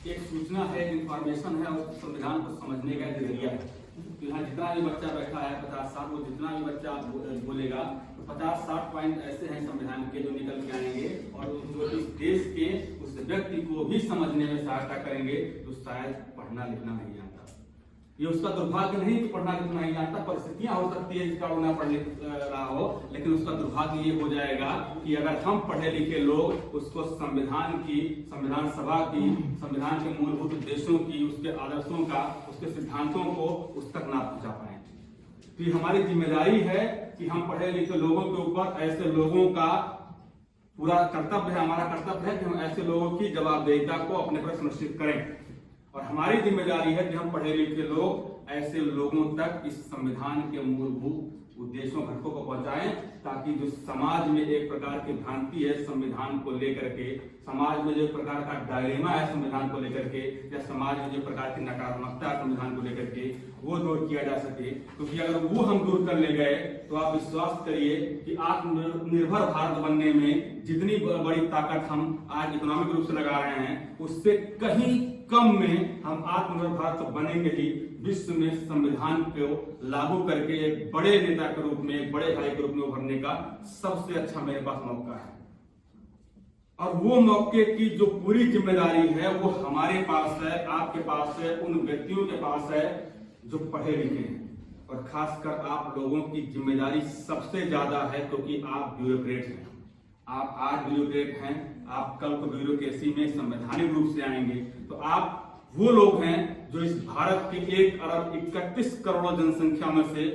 एक सूचना है, इंफॉर्मेशन है और संविधान को समझने का जरिया है। तो यहाँ जितना भी बच्चा बैठा है 50-60 वो जितना भी बच्चा बोलेगा तो 50-60 पॉइंट ऐसे हैं संविधान के जो निकल के आएंगे और जो इस देश के उस व्यक्ति को भी समझने में सहायता करेंगे जो शायद पढ़ना लिखना नहीं आता। ये उसका दुर्भाग्य नहीं कि पढ़ना लिखना नहीं आता, परिस्थितियां हो सकती है जिसका वो ना पढ़ रहा हो, लेकिन उसका दुर्भाग्य ये हो जाएगा कि अगर हम पढ़े लिखे लोग उसको संविधान सभा की, संविधान के मूलभूत उद्देश्यों की, उसके आदर्शों का, उसके सिद्धांतों को उस तक ना पहुंचा पाए। तो ये हमारी जिम्मेदारी है कि हम पढ़े लिखे लोगों के ऊपर, ऐसे लोगों का पूरा कर्तव्य है, हमारा कर्तव्य है कि हम ऐसे लोगों की जवाबदेहिता को अपने पर सुनिश्चित करें। और हमारी जिम्मेदारी है कि हम पढ़े लिखे लोग ऐसे लोगों तक इस संविधान के मूलभूत उद्देश्यों घटकों को पहुंचाएं, ताकि जो समाज में एक प्रकार की भ्रांति है संविधान को लेकर के, समाज में जो प्रकार का डायलेमा है संविधान को लेकर के, या समाज में जो प्रकार की नकारात्मकता है संविधान को लेकर के, वो दूर किया जा सके। क्योंकि अगर वो हम दूर कर ले गए तो आप विश्वास करिए कि आत्मनिर्भर भारत बनने में जितनी बड़ी ताकत हम आज इकोनॉमिक रूप से लगा रहे हैं, उससे कहीं कम में हम आत्मनिर्भर भारत बनेंगे ही विश्व में संविधान को लागू करके एक बड़े नेता के रूप में, बड़े भाई के रूप में उभरने का सबसे अच्छा मेरे पास मौका है। और वो मौके की जो पूरी जिम्मेदारी है वो हमारे पास है, आपके पास है, उन व्यक्तियों के पास है जो पढ़े लिखे हैं। और खासकर आप लोगों की जिम्मेदारी सबसे ज्यादा है, क्योंकि आप ब्यूरोक्रेट हैं। आप आज ब्यूरोक्रेट हैं, आप कल को ब्यूरोक्रेसी में संवैधानिक रूप से आएंगे। तो आप वो लोग हैं जो इस भारत के 1 अरब 31 करोड़ जनसंख्या में से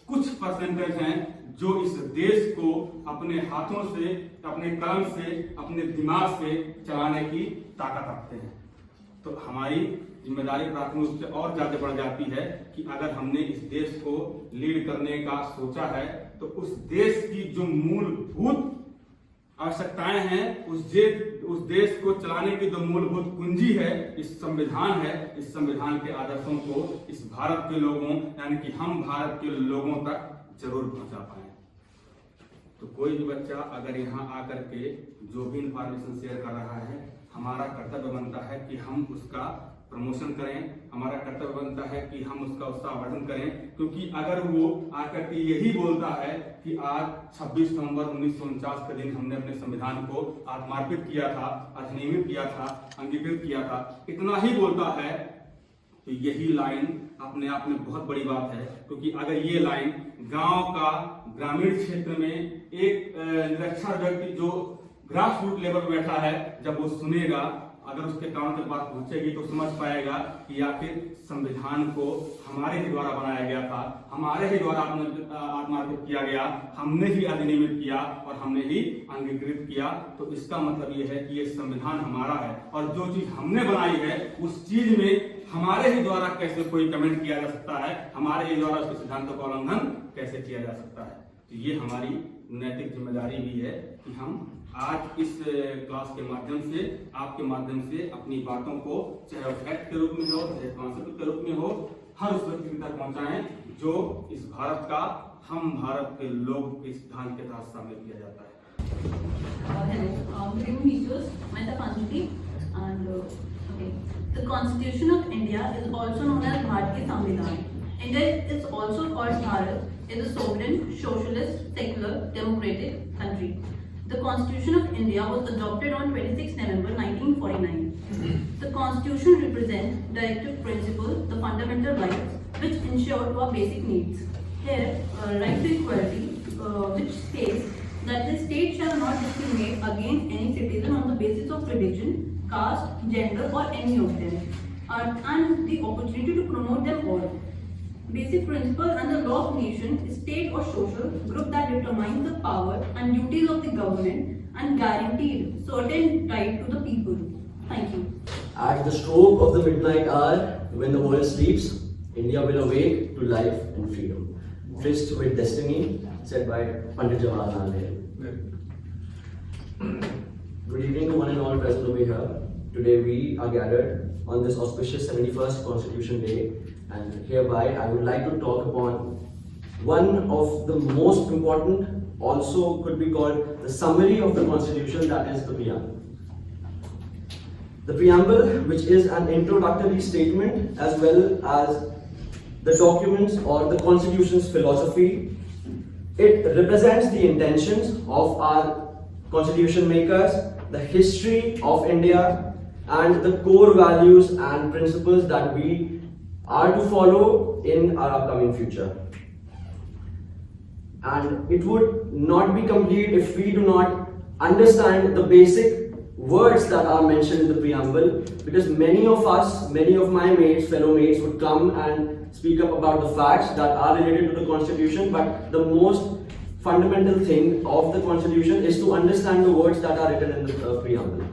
कुछ परसेंटेज हैं जो इस देश को अपने हाथों से, अपने कलम से, अपने दिमाग से चलाने की ताकत रखते हैं। तो हमारी जिम्मेदारी प्राथमिक रूप से और ज्यादा बढ़ जाती है कि अगर हमने इस देश को लीड करने का सोचा है तो उस देश की जो मूलभूत आवश्यकताएं हैं, उस देश को चलाने की जो मूलभूत कुंजी है, इस संविधान है, इस संविधान के आदर्शों को इस भारत के लोगों, यानी कि हम भारत के लोगों तक जरूर पहुंचा पाए। तो कोई भी बच्चा अगर यहाँ आकर के जो भी इंफॉर्मेशन शेयर कर रहा है, हमारा कर्तव्य बनता है कि हम उसका प्रमोशन करें, हमारा कर्तव्य बनता है कि हम उसका उत्साहवर्धन करें। क्योंकि अगर वो आकर के यही बोलता है कि आज 26 नवंबर 1949 के दिन हमने अपने संविधान को आत्मार्पित किया था, अधिनियमित किया था, अंगीकृत किया था, इतना ही बोलता है, तो यही लाइन अपने आप में बहुत बड़ी बात है। क्योंकि अगर ये लाइन गांव का, ग्रामीण क्षेत्र में एक निरक्षर व्यक्ति जो ग्रास रूट लेवल पर बैठा है, जब वो सुनेगा, अगर उसके कान तक बात पहुंचेगी तो समझ पाएगा कि आखिर संविधान को हमारे ही द्वारा बनाया गया था, हमारे ही द्वारा आत्मार्पित किया गया, हमने ही अधिनियमित किया और हमने ही अंगीकृत किया। तो इसका मतलब ये है कि ये संविधान हमारा है और जो चीज हमने बनाई है उस चीज में हमारे ही द्वारा कैसे कोई कमेंट किया जा सकता है, हमारे ही द्वारा उसके सिद्धांतों का उल्लंघन कैसे किया जा सकता है। तो ये हमारी नैतिक जिम्मेदारी भी है कि हम आज इस क्लास के माध्यम से, आपके माध्यम से अपनी बातों को, चाहे फैक्ट के रूप में हो, चाहे कॉन्सेप्ट के रूप में हो, हर उस व्यक्ति तक पहुंचाएं जो इस भारत का, हम भारत के लोग के सिद्धांत के तहत शामिल किया जाता है। The Constitution of India is also known as Bharatiya Samvidhan. India is also called Bharat. It is a sovereign, socialist, secular, democratic country. The Constitution of India was adopted on 26 November 1949. The Constitution represents directive principles, the fundamental rights which ensure our basic needs. Here, right to equality, which states that the state shall not discriminate against any citizen on the basis of religion, caste, gender or any of them, and the opportunity to promote them all. Basic principle and the law of nation, state or social group that determine the power and duties of the government and guaranteed certain right to the people. Thank you. At the stroke of the midnight hour, when the world sleeps, India will awake to life and freedom. Tryst with destiny, said by Pandit Jawaharlal Nehru. Good evening to one and all present over here. Today we are gathered on this auspicious 71st Constitution Day, and hereby I would like to talk upon one of the most important, also could be called the summary of the Constitution, that is the preamble. The preamble, which is an introductory statement as well as the documents or the constitution's philosophy, it represents the intentions of our constitution makers, the history of India, and the core values and principles that we are to follow in our upcoming future. And it would not be complete if we do not understand the basic words that are mentioned in the preamble, because many of us, many of my mates, fellow mates would come and speak up about the facts that are related to the constitution, but the most fundamental thing of the constitution is to understand the words that are written in the preamble.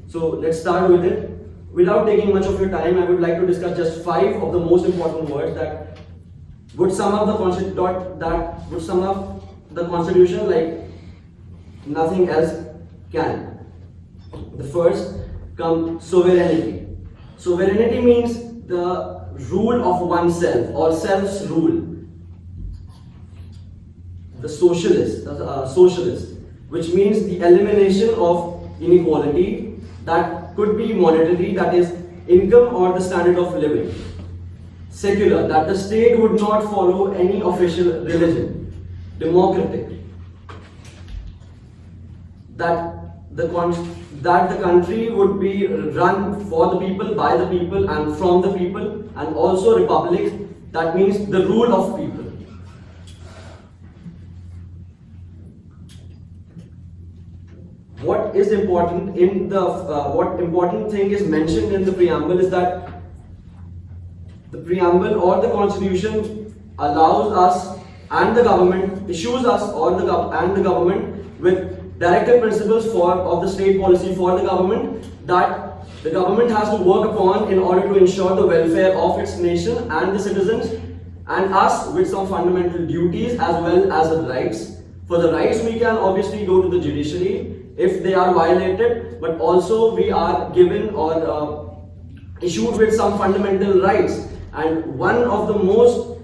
So let's start with it. Without taking much of your time, I would like to discuss just 5 of the most important words that would sum up the constitution like nothing else can. The first comes sovereignty. Sovereignty means the rule of oneself or self's rule. The socialist, which means the elimination of inequality that could be monetary, that is income or the standard of living. Secular, that the state would not follow any official religion. Democratic, that the country would be run for the people, by the people and from the people. And also republic, that means the rule of people. What is important in the what important thing is mentioned in the preamble is that the preamble or the constitution allows us and the government, issues us or the government with directive principles of the state policy for the government that the government has to work upon in order to ensure the welfare of its nation and the citizens, and us with some fundamental duties as well as the rights. For the rights, we can obviously go to the judiciary if they are violated, but also we are given or issued with some fundamental rights. And one of the most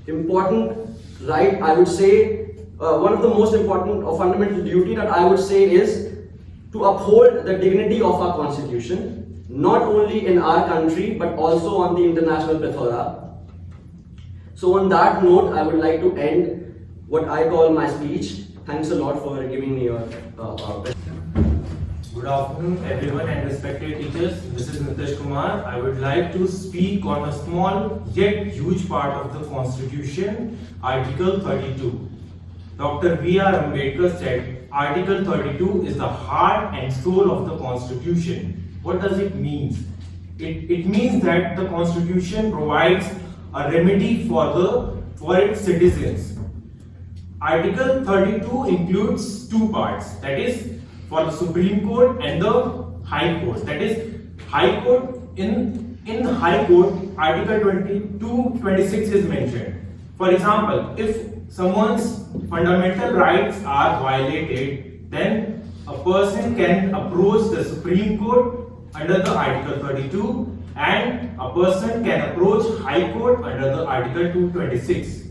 important right, I would say, one of the most important or fundamental duty that I would say is to uphold the dignity of our constitution, not only in our country but also on the international plethora. So on that note, I would like to end what I call my speech. Thanks a lot for giving me your Good afternoon everyone and respected teachers. This is Nitish Kumar. I would like to speak on a small yet huge part of the Constitution, Article 32. Dr. B.R. Ambedkar said, Article 32 is the heart and soul of the Constitution. What does it mean? It means that the Constitution provides a remedy for its citizens. Article 32 includes 2 parts, that is for the Supreme Court and the High Court. That is, High Court, in the High Court, Article 26 is mentioned. For example, if someone's fundamental rights are violated, then a person can approach the Supreme Court under the Article 32 and a person can approach High Court under the Article 226.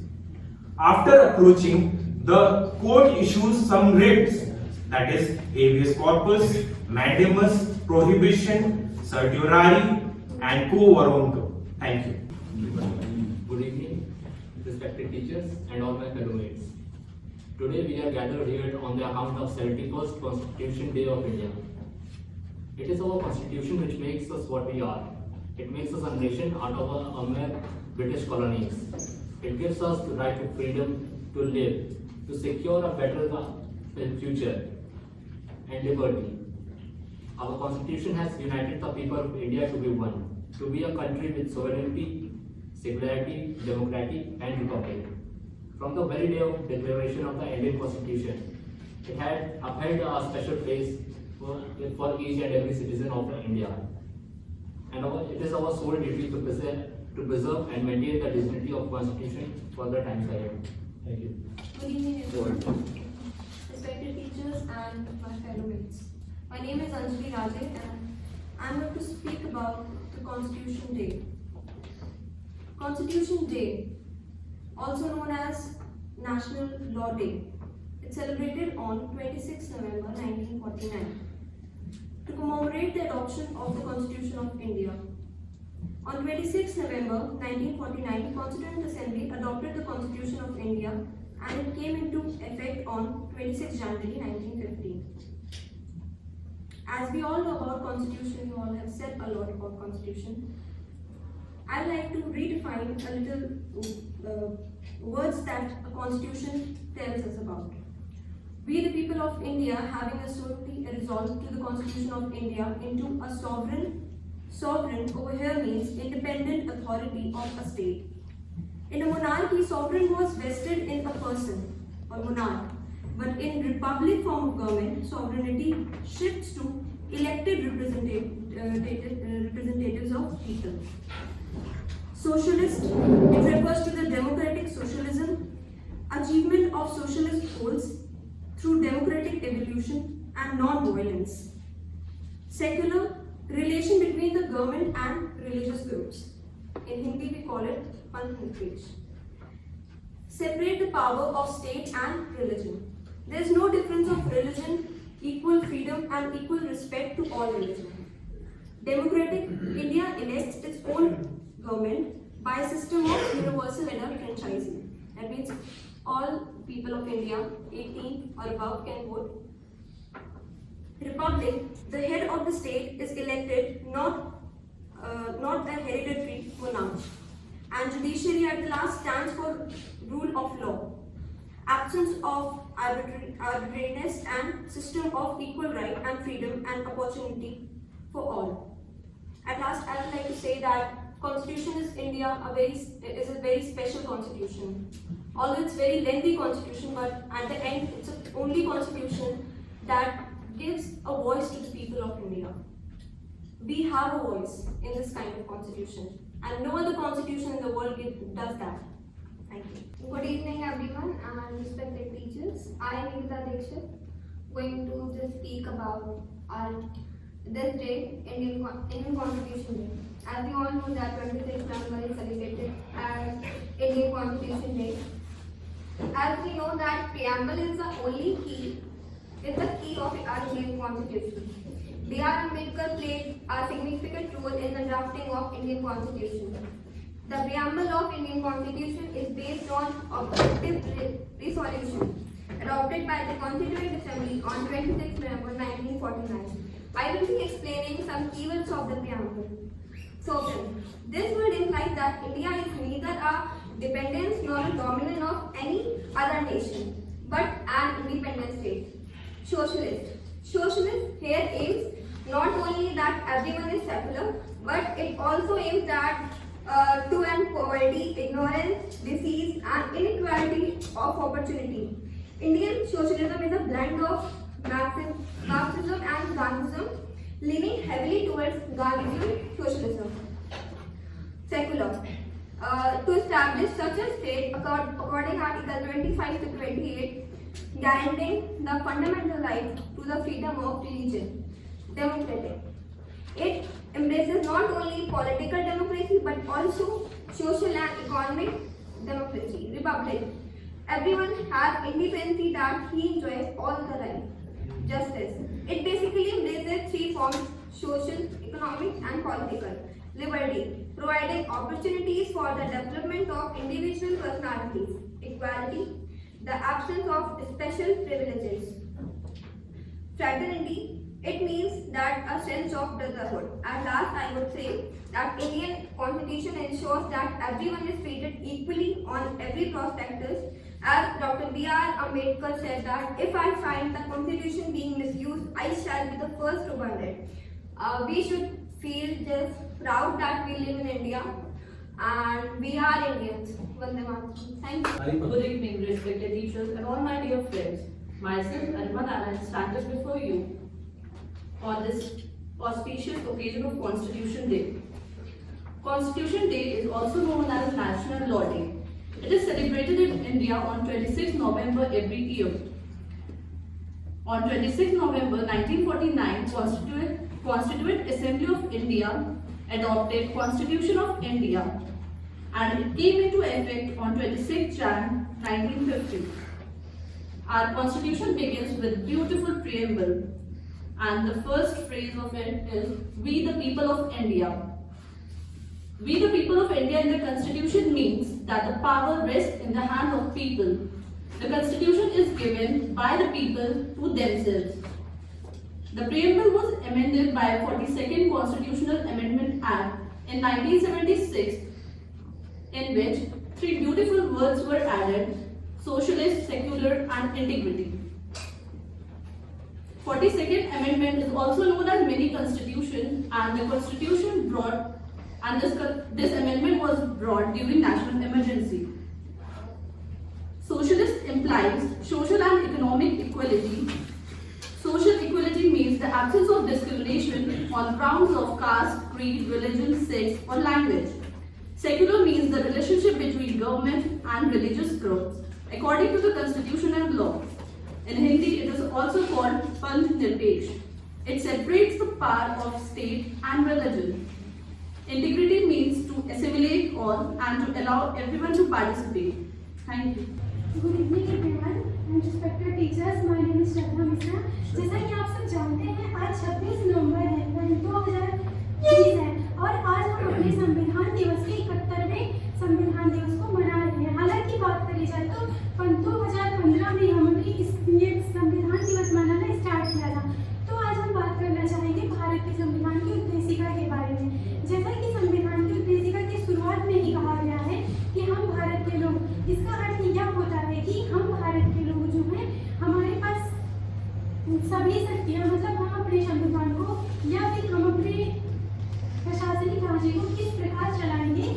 After approaching, the court issues some writs, that is habeas corpus, mandamus, prohibition, certiorari and quo warranto. Thank you. Good evening, respected teachers and all my fellow mates. Today we are gathered here on the account of 71st Constitution Day of India. It is our constitution which makes us what we are. It makes us a nation out of a mere British colonies. It gives us the right to freedom to live, to secure a better future and liberty. Our constitution has united the people of India to be one, to be a country with sovereignty, secularity, democracy and republic. From the very day of declaration of the Indian Constitution, it had upheld a special place for each and every citizen of India. And it is our sole duty to preserve and maintain the dignity of Constitution for the times ahead. Thank you. Good evening everyone. Respected teachers and my fellow mates. My name is Anjali Raje and I am going to speak about the Constitution Day. Constitution Day, also known as National Law Day. It's celebrated on 26 November 1949. to commemorate the adoption of the Constitution of India. On 26 November 1949, Constituent Assembly adopted the Constitution of India and it came into effect on 26 January 1950. As we all know about Constitution, you all have said a lot about Constitution. I'd like to redefine a little words that a Constitution tells us about. We the people of India, having assuredly resolved to the Constitution of India into a sovereign over here means independent authority of a state. In a monarchy, sovereign was vested in a person or monarch, but in republic form of government, sovereignty shifts to elected representatives of people. Socialist, it refers to the democratic socialism, achievement of socialist goals through democratic evolution and non-violence. Secular, relation between the government and religious groups. In Hindi we call it Panth. Separate the power of state and religion. There is no difference of religion, equal freedom and equal respect to all religion. Democratic, India elects its own government by a system of universal adult franchising. That means all people of India, 18 or above, can vote. Republic, the head of the state is elected, not a hereditary monarch. And judiciary at the last stands for rule of law. Absence of arbitrariness and system of equal right and freedom and opportunity for all. At last, I would like to say that Constitution is is a very special constitution. Although it's very lengthy constitution, but at the end, it's the only constitution that gives a voice to the people of India. We have a voice in this kind of constitution, and no other constitution in the world does that. Thank you. Good evening, everyone, and respected teachers. I am Nikita Dixit, going to just speak about this day, Indian Constitution Day. As we all know that 26th November is celebrated as Indian Constitution Day. As we know that preamble is the key of our Indian Constitution. B.R. Ambedkar played a significant role in the drafting of Indian Constitution. The preamble of Indian Constitution is based on objective resolution adopted by the Constituent Assembly on 26 November 1949. I will be explaining some keywords of the preamble. Sovereign. This word implies that India is neither a dependence nor a dominant of any other nation, but an independent state. Socialist. Socialist here aims not only that everyone is secular, but it also aims that to end poverty, ignorance, disease, and inequality of opportunity. Indian socialism is a blend of Marxism and Gandhism, leaning heavily towards Gandhian socialism. Secular. To establish such a state, according Article 25 to 28, guaranteeing the fundamental right to the freedom of religion. Democratic. It embraces not only political democracy but also social and economic democracy. Republic. Everyone has independence that he enjoys all the right. Justice. It basically embraces three forms: social, economic, and political. Liberty. Providing opportunities for the development of individual personalities. Equality. The absence of special privileges. Fraternity. It means that a sense of brotherhood. At last, I would say that Indian Constitution ensures that everyone is treated equally on every prospectus. As Dr. B.R. Ambedkar said that if I find the Constitution being misused, I shall be the first to burn it. We should feel just proud that we live in India and we are Indians. Vande Mataram. Thank you. Good evening, respected teachers and all my dear friends. Myself, Arima Narayan, stands before you on this auspicious occasion of Constitution Day. Constitution Day is also known as National Law Day. It is celebrated in India on 26 November every year. On 26 November 1949, Constituent Assembly of India adopted Constitution of India and it came into effect on 26 Jan 1950. Our Constitution begins with beautiful preamble. And the first phrase of it is, "We the people of India." We the people of India in the Constitution means that the power rests in the hand of people. The Constitution is given by the people to themselves. The preamble was amended by 42nd Constitutional Amendment Act in 1976, in which 3 beautiful words were added: socialist, secular, and integrity. 42nd Amendment is also known as mini constitution, and the constitution this amendment was brought during national emergency. Socialist implies social and economic equality. Social equality means the absence of discrimination on grounds of caste, creed, religion, sex, or language. Secular means the relationship between government and religious groups according to the constitution and law. In Hindi, it is also called Panth Nirpeksh. It separates the power of state and religion. Integrity means to assimilate all and to allow everyone to participate. Thank you. Good evening everyone and respected teachers. My name is Shraddha Mishra. जैसा कि आप सब जानते हैं, आज 26 नवंबर है, 2020 है और आज हम अपने संविधान दिवस के 71वें संविधान दिवस को मना रहे हैं। हालांकि बात करी जाए तो 2015 में हमने ये संविधान दिवस मनाना स्टार्ट किया था। तो आज हम बात करना चाहेंगे भारत के संविधान की उद्देशिका के बारे में। जैसा कि संविधान की उद्देशिका की शुरुआत में ही कहा गया है कि हम भारत के लोग, इसका अर्थ यह होता है कि हम भारत के लोग जो हैं, हमारे पास सभी शक्तियाँ, मतलब हम अपने संविधान को या फिर हम अपने प्रशासनिक ढांचे को किस प्रकार चलाएंगे,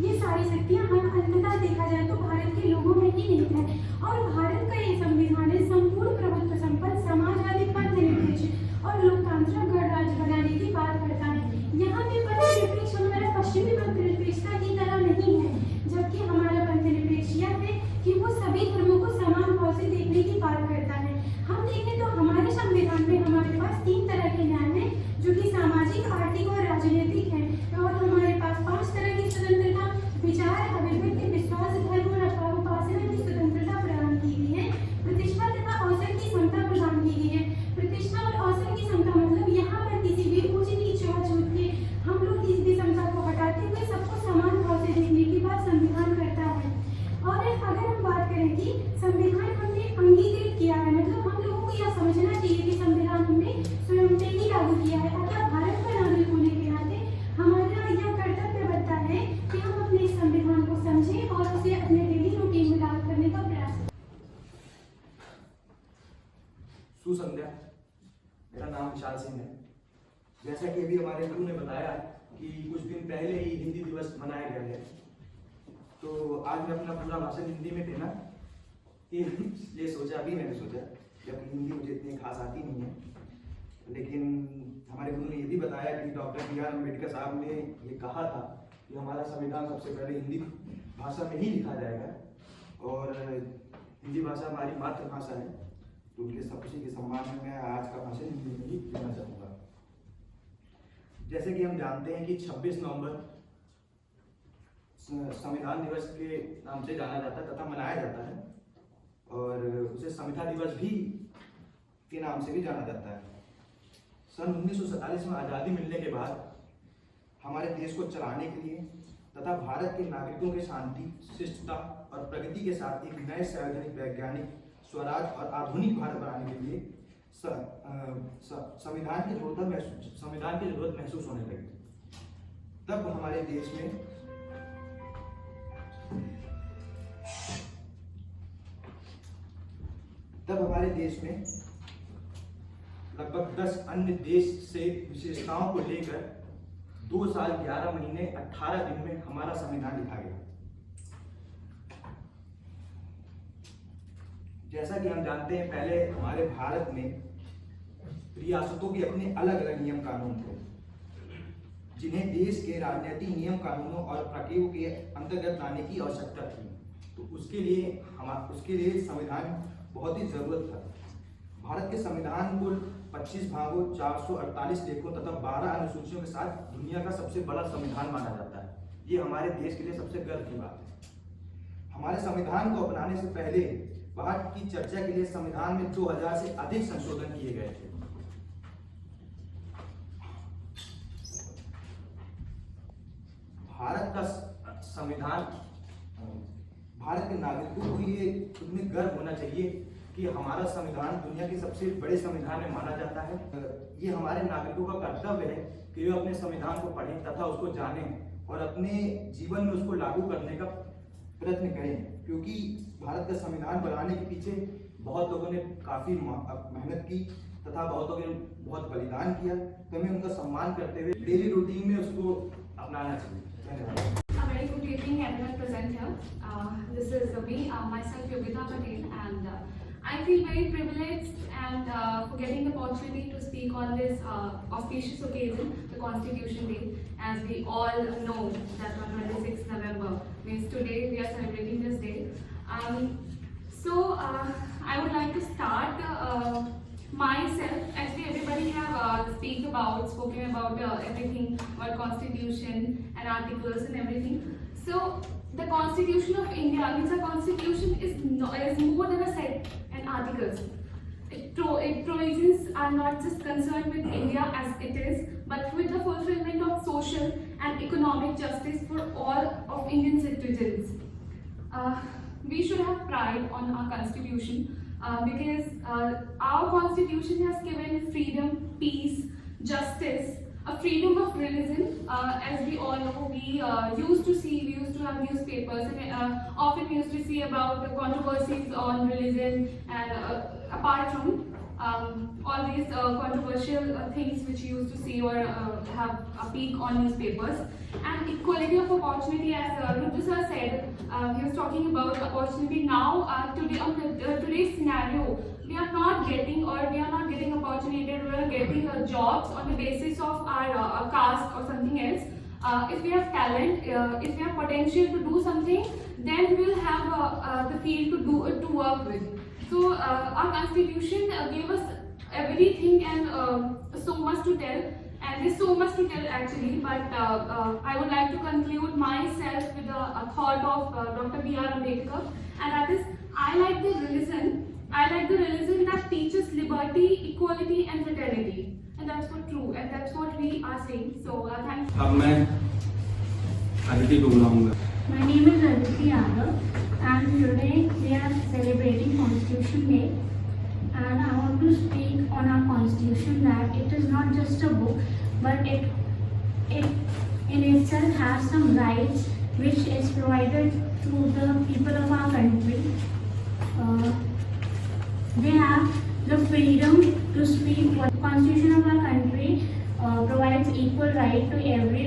ये सारी शक्तियाँ हम अंततः देखा जाए तो भारत के लोगों में ही निहित है। और भारत का ये संविधान है संपूर्ण प्रभुत्व संपन्न, समाजवादी, पंथनिरपेक्ष और लोकतांत्रिक गणराज्य बनाने की बात करता है। यहाँ पे पंथनिरपेक्ष हमारा पश्चिमी पंथनिरपेक्षता की तरह नहीं है, जबकि हमारा पंथनिरपेक्ष यह है कि वो सभी धर्मों को समान भाव से देखने की बात करता है। हम देखें तो हमारे संविधान में हमारे पास 3 तरह के न्याय हैं, जो कि सामाजिक, आर्थिक और राजनीतिक हैं। और हमारे पास 5 तरह की स्वतंत्रता, विचार, अभिव्यक्ति, विश्वास, धर्म और उपासना की स्वतंत्रता प्रदान की गई है। प्रतिष्ठा तथा अवसर की समता प्रदान की गई है। प्रतिष्ठा और अवसर की समता मतलब यहाँ पर किसी भी ऊंच नीच छूट के हम लोग इस समता को हटाते हुए सबको समान भाव से देखने की बात संविधान करता है। और अगर हम बात करें कि संविधान हमने अंगीकृत किया है, मतलब हम लोगों को यह समझना चाहिए कि संविधान हमने स्वयं से ही लागू किया है। अतः भारत का नागरिक होने के नाते हमारा यह कर्तव्य बनता है कि हम अपने इस संविधान को समझें और उसे अपने डेली रूटीन में लागू करने का प्रयास करें। सुसंध्या, मेरा नाम विशाल सिंह है। जैसा कि अभी हमारे गुरु ने बताया कि कुछ दिन पहले ही हिंदी दिवस मनाया गया है, तो आज मैं अपना पूरा भाषण हिंदी में देना ये सोचा, अभी मैंने सोचा, जबकि हिंदी मुझे इतनी खास आती नहीं है, लेकिन हमारे गुरु ने ये भी बताया कि डॉक्टर बी आर अम्बेडकर साहब ने ये कहा था कि हमारा संविधान सबसे पहले हिंदी भाषा में ही लिखा जाएगा और हिंदी भाषा हमारी मातृभाषा है। तो उनके सबसे के सम्मान में मैं आज का भाषण हिंदी में ही देना चाहूँगा। जैसे कि हम जानते हैं कि 26 नवंबर संविधान दिवस के नाम से जाना जाता है तथा मनाया जाता है और उसे संविधा दिवस भी के नाम से भी जाना जाता है। सन 1947 में आज़ादी मिलने के बाद हमारे देश को चलाने के लिए तथा भारत के नागरिकों के शांति, शिष्टता और प्रगति के साथ एक नए सार्वजनिक, वैज्ञानिक, स्वराज और आधुनिक भारत बनाने के लिए संविधान की जरूरत महसूस होने लगी। तब हमारे देश में लगभग 10 अन्य देश से विशेषताओं को लेकर 2 साल 11 महीने 18 दिन में हमारा संविधान लिखा गया। जैसा कि हम जानते हैं, पहले हमारे भारत में रियासतों के अपने अलग अलग नियम कानून थे, जिन्हें देश के राजनीतिक नियम कानूनों और प्रक्रियाओं के अंतर्गत लाने की आवश्यकता थी। तो उसके लिए संविधान बहुत ही जरूरत था। भारत के संविधान को 25 भागों, 448 लेखों तथा 12 अनुसूचियों के साथ दुनिया का सबसे बड़ा संविधान माना जाता है। ये हमारे देश के लिए सबसे गर्व की बात है। हमारे संविधान को अपनाने से पहले बात की चर्चा के लिए संविधान में 2000 से अधिक संशोधन किए गए थे। भारत का संविधान, भारत के नागरिकों को ये उनमें गर्व होना चाहिए कि हमारा संविधान दुनिया के सबसे बड़े संविधान में माना जाता है। ये हमारे नागरिकों का कर्तव्य है कि वे अपने संविधान को पढ़ें तथा उसको जानें और अपने जीवन में उसको लागू करने का प्रयत्न करें, क्योंकि भारत का संविधान बनाने के पीछे बहुत लोगों ने काफी मेहनत की तथा बहुतों ने बहुत बलिदान किया। तो हमें उनका सम्मान करते हुए डेली रूटीन में उसको अपनाना चाहिए। धन्यवाद। A very good evening everyone present here. This is me, myself Yogita Patel, and I feel very privileged and for getting the opportunity to speak on this auspicious occasion, the Constitution Day. As we all know that on 26th November means today we are celebrating this day. I would like to start myself. Actually, everybody have spoken about everything about Constitution and articles and everything. So the Constitution of India means a constitution is more than a set and articles. Provisions are not just concerned with India as it is, but with the fulfillment of social and economic justice for all of Indian citizens. We should have pride on our constitution because our constitution has given freedom, peace, justice, a freedom of religion. As we all know, we used to have newspapers, and often we used to see about the controversies on religion, and apart from all these controversial things which you used to see or have a peek on newspapers. And equality of opportunity, as Rutu sir said, he was talking about opportunity now. Today, on today's scenario, we are not getting opportunity, we are getting jobs on the basis of our caste or something else. If we have talent, if we have potential to do something, then we will have the field to work with. So our constitution gave us everything and so much to tell, and there's so much to tell actually, but I would like to conclude myself with a thought of Dr. B.R. Ambedkar, and that is, I like the religion that teaches liberty, equality and fraternity, and that's what true, and that's what we are saying. So thank you. अब मैं अदिति को बुलाऊंगा। My name is Aditi Yadav, and today we are celebrating Constitution Day, and I want to speak on our Constitution that it is not just a book, but it in itself has some rights which is provided to the people of our country. They have the freedom to speak. What the Constitution of our country provides equal right to every.